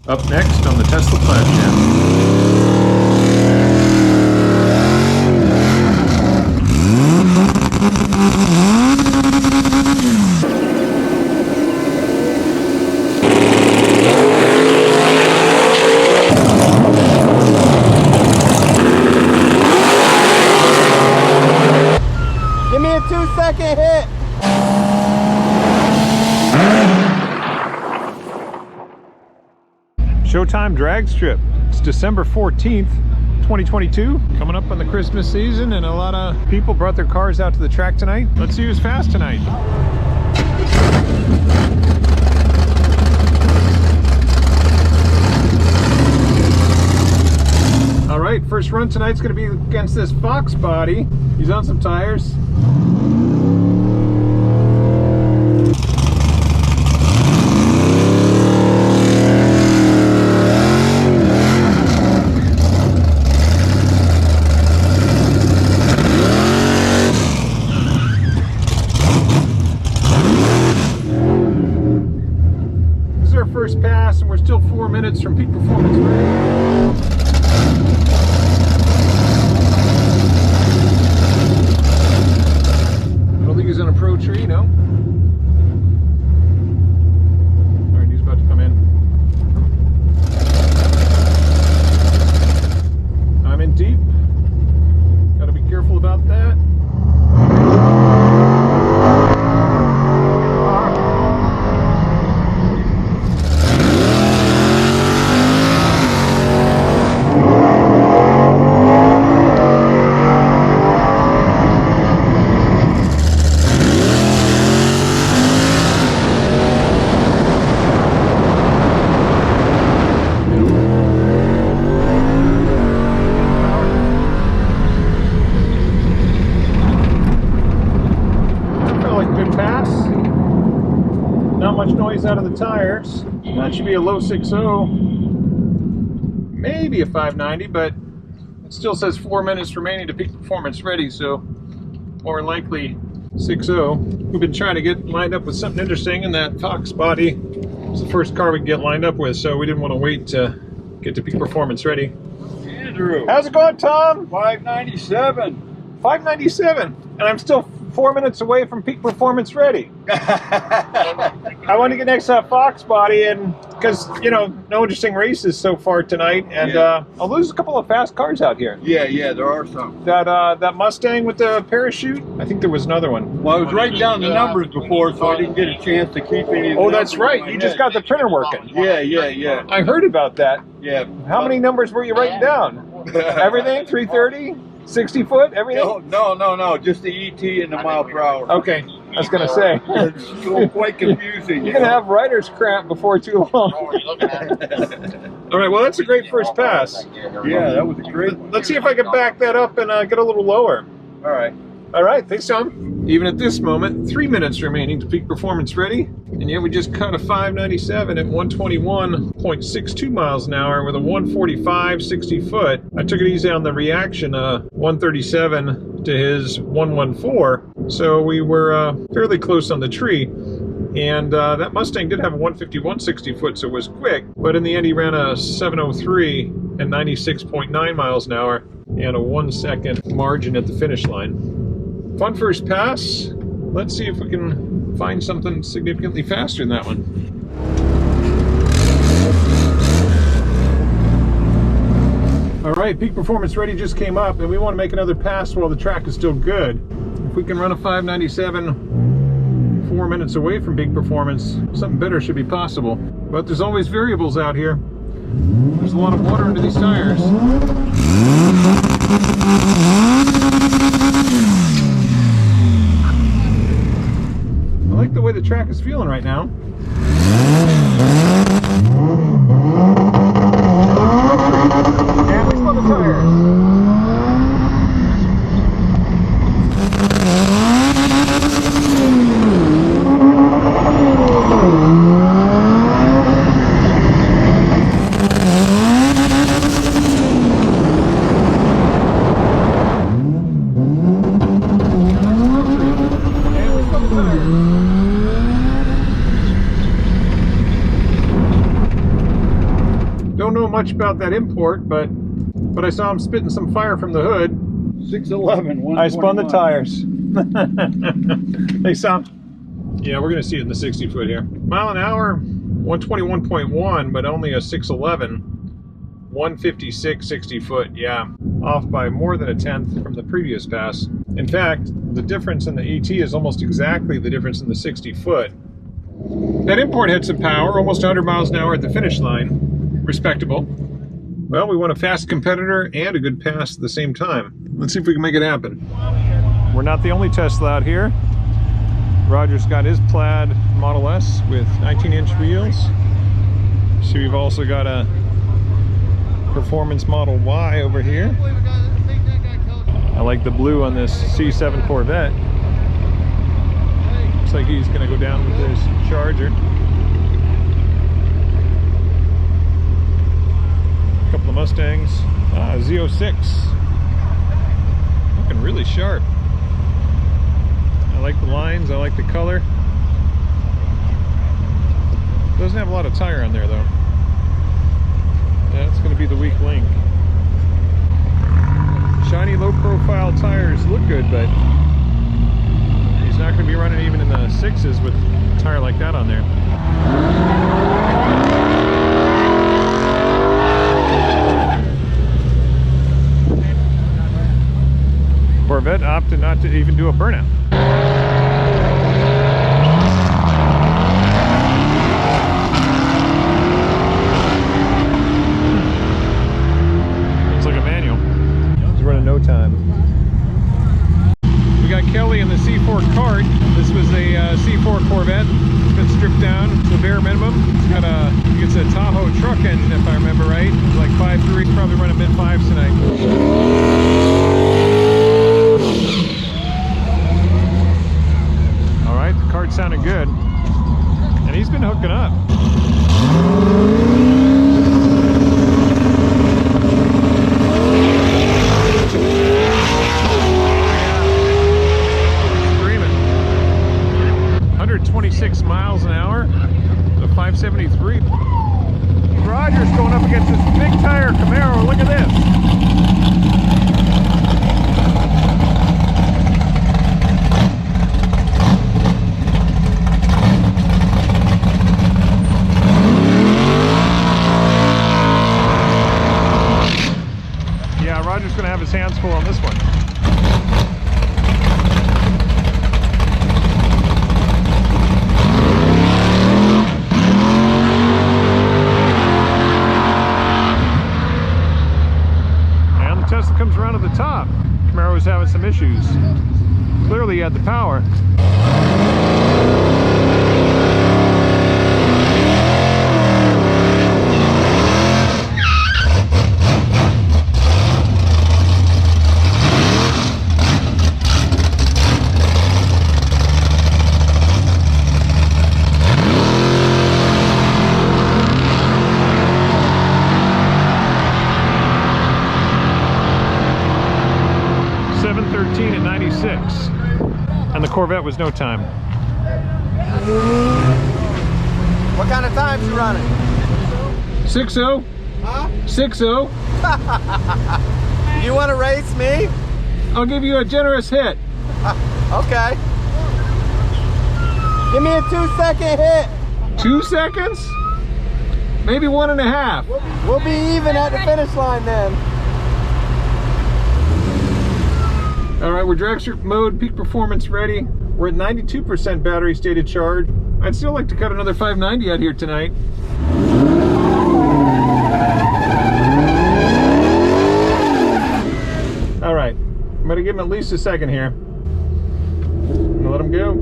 Up next on the Tesla Plaid channel. Give me a 2-second hit. Showtime Dragstrip. It's December 14th, 2022. Coming up on the Christmas season, and a lot of people brought their cars out to the track tonight. Let's see who's fast tonight. All right, first run tonight's going to be against this Foxbody. He's on some tires. First pass, and we're still 4 minutes from peak performance ready. I don't think he's on a pro tree, no. All right, he's about to come in. I'm in deep. Got to be careful about that. Out of the tires. That should be a low 6.0, maybe a 590, but it still says 4 minutes remaining to peak performance ready, so more likely 6.0. We've been trying to get lined up with something interesting, and that Foxbody was the first car we could get lined up with, so we didn't want to wait to get to peak performance ready. Andrew, how's it going, Tom? 597. 597, and I'm still 4 minutes away from peak performance ready. I want to get next to that Foxbody, and because no interesting races so far tonight, and although there's a couple of fast cars out here. Yeah, there are some. That Mustang with the parachute. I think there was another one. Well, I was writing down the numbers before, so I didn't get a chance to keep any. Of the that's right. You just got the printer working. Yeah. I heard about that. Yeah. How many numbers were you writing down? Everything? 330? 60 foot? Everything? No. Just the ET and the mile per hour. Okay. I was going to say. It's quite confusing. You're going to have writer's cramp before too long. All right, well, that's a great first pass. Yeah, that was a great. Let's see if I can back that up and get a little lower. All right. All right, thanks, Tom. Even at this moment, 3 minutes remaining to peak performance ready. And yet we just cut a 597 at 121.62 miles an hour with a 145 60 foot. I took it easy on the reaction, 137 to his 114. So we were fairly close on the tree. And that Mustang did have a 151 60 foot, so it was quick. But in the end, he ran a 703 and 96.9 miles an hour and a 1 second margin at the finish line. Fun first pass. Let's see if we can find something significantly faster than that one. All right, peak performance ready just came up, and we want to make another pass while the track is still good. If we can run a 597 4 minutes away from peak performance, something better should be possible. But there's always variables out here. There's a lot of water under these tires. I like the way the track is feeling right now. And we spun the tires. Don't know much about that import, but I saw him spitting some fire from the hood. 611. I spun the tires. They sound. Yeah, we're gonna see it in the 60 foot here. Mile an hour, 121.1, but only a 611. 156 60 foot. Yeah, off by more than a tenth from the previous pass. In fact, the difference in the ET is almost exactly the difference in the 60 foot. That import had some power, almost 100 miles an hour at the finish line. Respectable. Well, we want a fast competitor and a good pass at the same time. Let's see if we can make it happen. We're not the only Tesla out here. Roger's got his Plaid Model S with 19-inch wheels. So we've also got a Performance Model Y over here. I like the blue on this C7 Corvette. Looks like he's going to go down with his Charger. A couple of Mustangs. Z06. Looking really sharp. I like the lines, I like the color. Doesn't have a lot of tire on there though. That's going to be the weak link. Shiny low profile tires look good, but he's not going to be running even in the 6s with a tire like that on there. Corvette opted not to even do a burnout. Looks like a manual. It's running no time. We got Kelly in the C4 cart. This was a C4 Corvette. It's been stripped down to the bare minimum. It's got a, it's a Tahoe truck engine if I remember right. It's like 5.3, probably running mid-5s tonight. The cart sounded good, and he's been hooking up. Screaming. 126 miles an hour, the 573. Roger's going up against this big tire Camaro. Look at this. Roger's going to have his hands full on this one. And the Tesla comes around to the top. Camaro's having some issues. Clearly he had the power. At 96, and the Corvette was no time. What kind of times you running? 6.0. Huh? 6.0. You want to race me? I'll give you a generous hit. Okay. Give me a 2-second hit. 2 seconds? Maybe 1.5. We'll be even at the finish line then. All right, we're dragstrip mode, peak performance ready. We're at 92% battery stated charge. I'd still like to cut another 590 out here tonight. All right, I'm gonna give him at least a second here. I'm gonna let him go.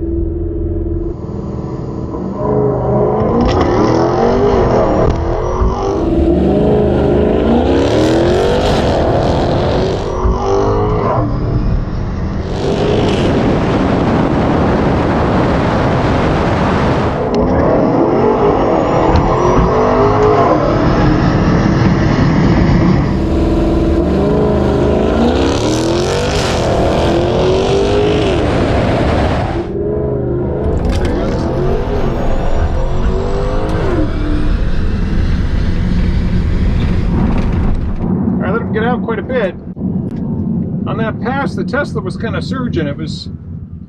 get out quite a bit. On that pass, the Tesla was kind of surging. It was,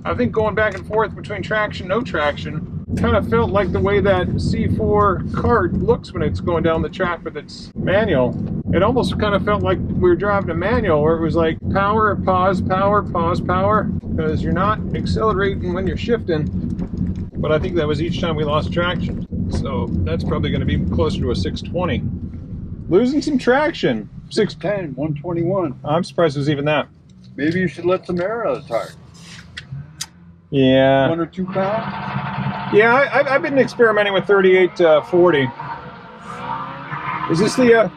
I think, going back and forth between traction, no traction. Kind of felt like the way that C4 cart looks when it's going down the track with its manual. It almost kind of felt like we were driving a manual where it was like power, pause, power, because you're not accelerating when you're shifting. But I think that was each time we lost traction. So that's probably going to be closer to a 620. Losing some traction. 610, 121. I'm surprised it was even that. Maybe you should let some air out of the tire. Yeah. 1 or 2 pounds? Yeah, I've been experimenting with 38 40. Is this the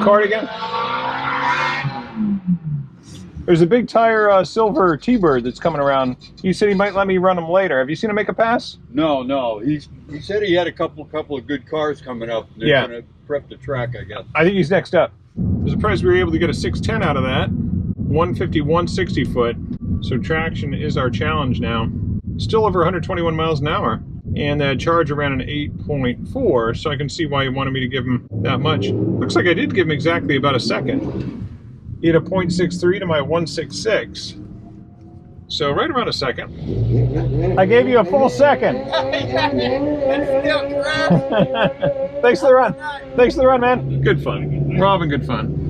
cardigan? There's a big tire silver T-Bird that's coming around. He said he might let me run him later. Have you seen him make a pass? No. He said he had a couple of good cars coming up. They're going to prep the track, I guess. I think he's next up. I'm surprised we were able to get a 610 out of that. 150, 160 foot. So traction is our challenge now. Still over 121 miles an hour. And that Charger ran an 8.4, so I can see why he wanted me to give him that much. Looks like I did give him exactly about a second. He had a 0.63 to my 166. So right around a second. I gave you a full second. Thanks for the run. Thanks for the run, man. Good fun. We're having good fun.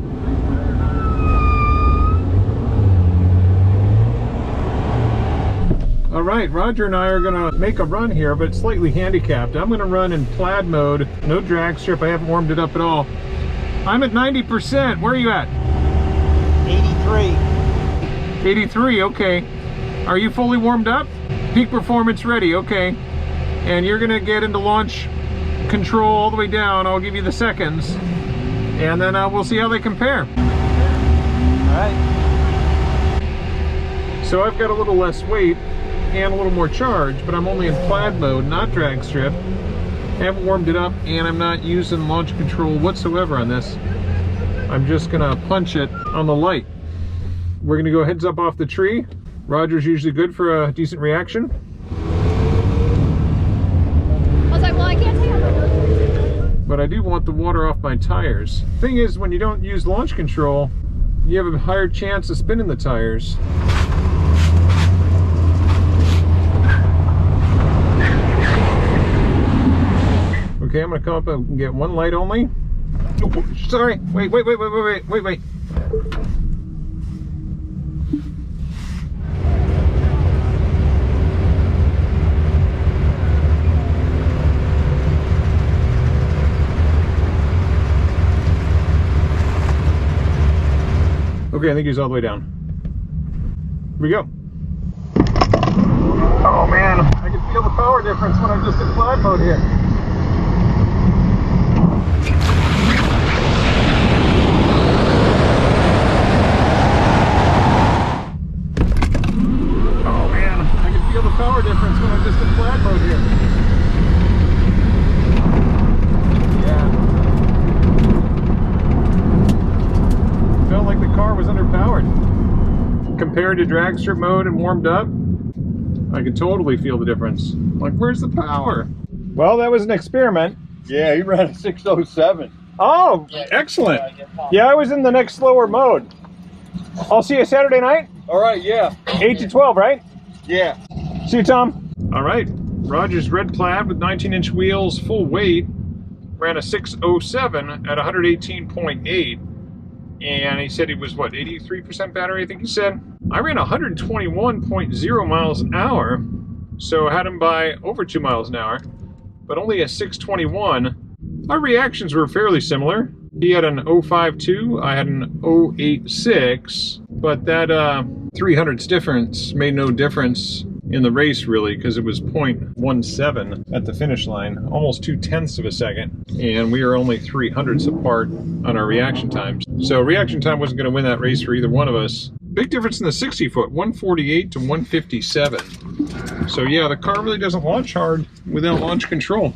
All right, Roger and I are gonna make a run here, but slightly handicapped. I'm gonna run in Plaid mode, no drag strip. I haven't warmed it up at all. I'm at 90%. Where are you at? 83. 83, okay. Are you fully warmed up? Peak performance ready, okay. And you're gonna get into launch control all the way down. I'll give you the seconds. And then we'll see how they compare. All right. So I've got a little less weight and a little more charge, but I'm only in Plaid mode, not drag strip. Haven't warmed it up, and I'm not using launch control whatsoever on this. I'm just gonna punch it on the light. We're gonna go heads up off the tree. Roger's usually good for a decent reaction. I was like, well, I can't take out my nose. But I do want the water off my tires. Thing is, when you don't use launch control, you have a higher chance of spinning the tires. Okay, I'm gonna come up and get one light only. Oh, sorry, wait. Okay, I think he's all the way down. Here we go. Oh man, I can feel the power difference when I'm just in Plaid mode here. Oh man, I can feel the power difference when I'm just in Plaid mode here. Yeah. Felt like the car was underpowered. Compared to drag strip mode and warmed up, I could totally feel the difference. Like, where's the power? Well, that was an experiment. Yeah, he ran a 607. Oh, excellent. Yeah, I was in the next slower mode. I'll see you Saturday night? All right, yeah. 8 to 12, right? Yeah. See you, Tom. All right. Roger's red Plaid with 19-inch wheels, full weight, ran a 607 at 118.8. And he said he was, what, 83% battery, I think he said? I ran 121.0 miles an hour, so I had him by over 2 miles an hour, but only a 621. Our reactions were fairly similar. He had an 052, I had an 086, but that 300ths difference made no difference in the race, really, because it was 0.17 at the finish line, almost 0.2 of a second, and we were only 300ths apart on our reaction times. So reaction time wasn't going to win that race for either one of us. Big difference in the 60 foot, 148 to 157. So yeah, the car really doesn't launch hard without launch control.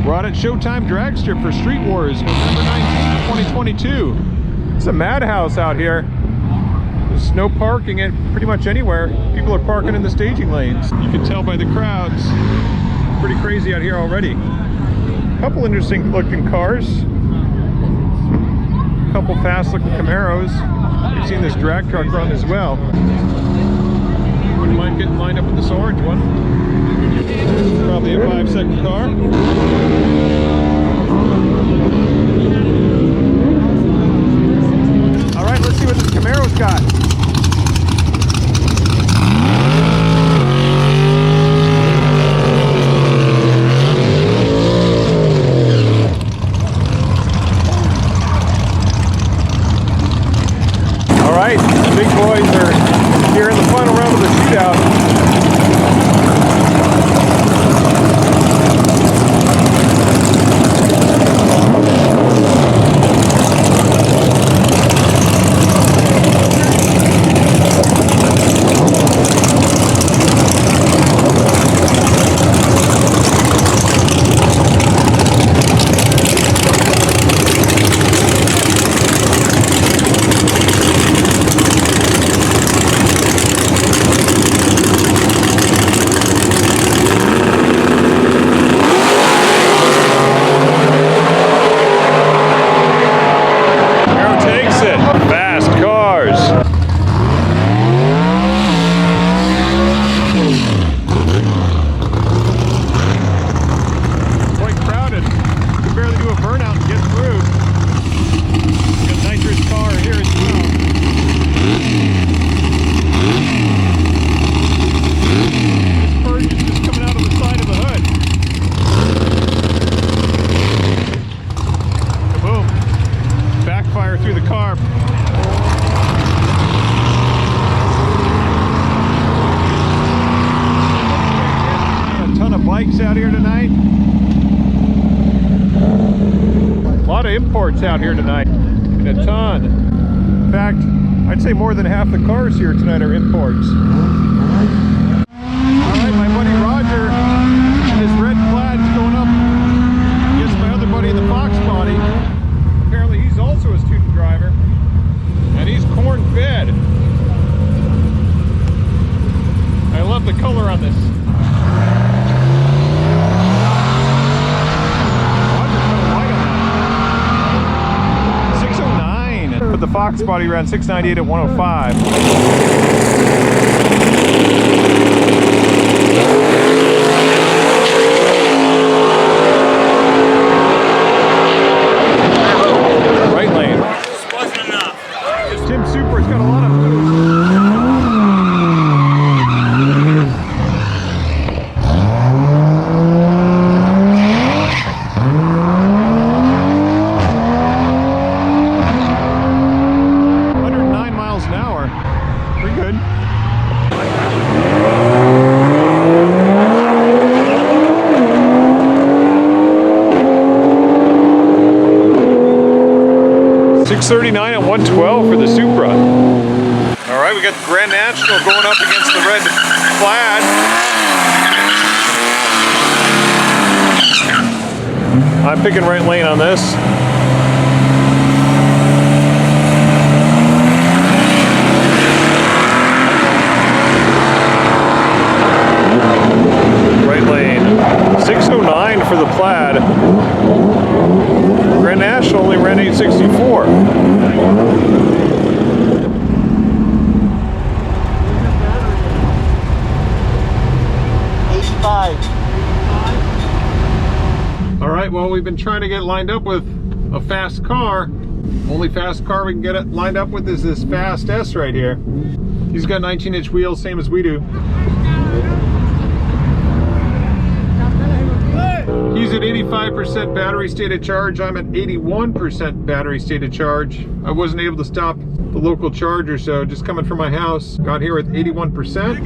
We're out at Showtime Dragstrip for Street Wars, November 19th, 2022. It's a madhouse out here. There's no parking at pretty much anywhere. People are parking in the staging lanes. You can tell by the crowds. Pretty crazy out here already. A couple interesting looking cars. couple fast looking Camaros. We've seen this drag truck run as well. Wouldn't mind getting lined up with this orange one. Probably a 5-second car. All right, let's see what this Camaro's got. All right, the big boys are here in the final round of the shootout. Bikes out here tonight. A lot of imports out here tonight. A ton. In fact, I'd say more than half the cars here tonight are imports. Alright, my buddy Roger and his red Plaid's going up against my other buddy in the Foxbody. Apparently he's also a student driver. And he's corn fed. I love the color on this. But the Foxbody ran 698 at 105. Right lane. This wasn't enough. Tim Supra's got a lot of food. $639 at 112 for the Supra. All right, we got the Grand National going up against the red Plaid. I'm picking right lane on this. Right lane. 609 for the Plaid. Grand National only ran 864. All right, well, we've been trying to get lined up with a fast car. Only fast car we can get it lined up with is this Fast S right here. He's got 19-inch wheels, same as we do. He's at 85% battery state of charge. I'm at 81% battery state of charge. I wasn't able to stop the local charger, so just coming from my house, got here with 81%.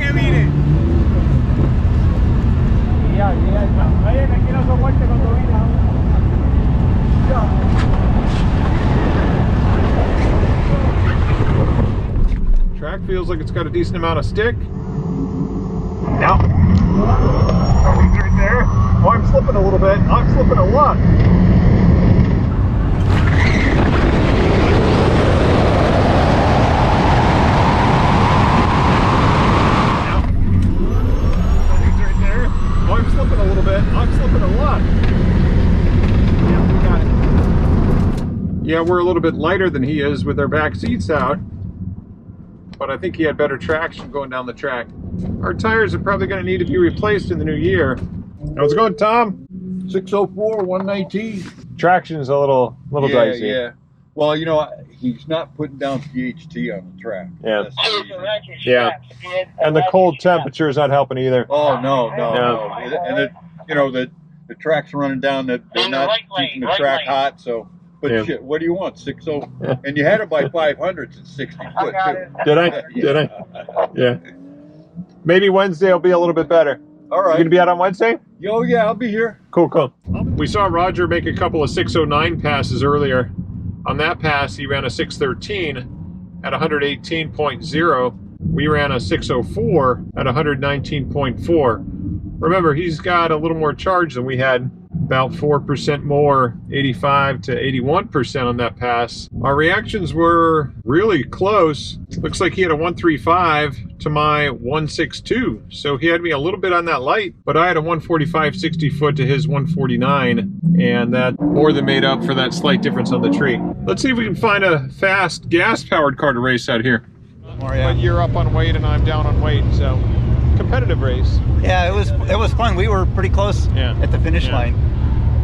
Track feels like it's got a decent amount of stick. Now, he's right there. Oh, I'm slipping a little bit. I'm slipping a lot. Now, he's right there. Oh, I'm slipping a little bit. I'm slipping a lot. Yeah, we got it. Yeah, we're a little bit lighter than he is with our back seats out, but I think he had better traction going down the track. Our tires are probably going to need to be replaced in the new year. How's it going, Tom? 604, 119. Traction's a little dicey. Yeah. Well, you know, he's not putting down DHT on the track. Yeah. That's the reason. Yeah. And the cold temperature is not helping either. Oh, no. And it, you know, the track's running down, they're not keeping the track hot, so. But Yeah. shit, what do you want? 60? And you had it by 500s at 60 foot, too. Did I? Did I? Yeah. Maybe Wednesday will be a little bit better. All You right. gonna be out on Wednesday? Oh, yeah, I'll be here. Cool. We saw Roger make a couple of 609 passes earlier. On that pass, he ran a 613 at 118.0. We ran a 604 at 119.4. Remember, he's got a little more charge than we had, about 4% more, 85 to 81% on that pass. Our reactions were really close. Looks like he had a 135 to my 162. So he had me a little bit on that light, but I had a 145 60 foot to his 149, and that more than made up for that slight difference on the tree. Let's see if we can find a fast gas-powered car to race out here. But you're up on weight and I'm down on weight, so competitive race. Yeah, it was fun. We were pretty close at the finish line.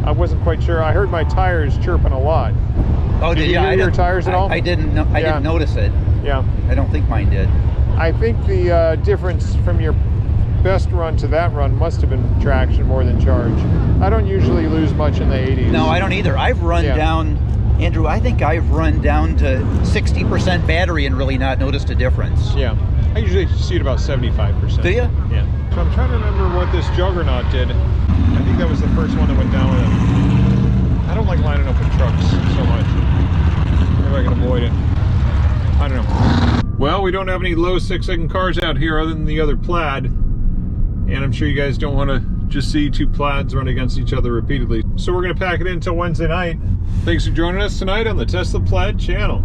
I wasn't quite sure. I heard my tires chirping a lot. Oh, did you hear your tires at all? I didn't know. I didn't notice it. Yeah. I don't think mine did. I think the difference from your best run to that run must have been traction more than charge. I don't usually lose much in the 80s. No, I don't either. I've run down, Andrew, I think I've run down to 60% battery and really not noticed a difference. Yeah. I usually see it about 75%. Do you? Yeah. So I'm trying to remember what this Juggernaut did. I think that was the first one that went down with it. I don't like lining up with trucks so much. Maybe I can avoid it. I don't know. Well, we don't have any low 6-second cars out here other than the other Plaid. And I'm sure you guys don't want to just see two Plaids run against each other repeatedly. So we're going to pack it in until Wednesday night. Thanks for joining us tonight on the Tesla Plaid channel.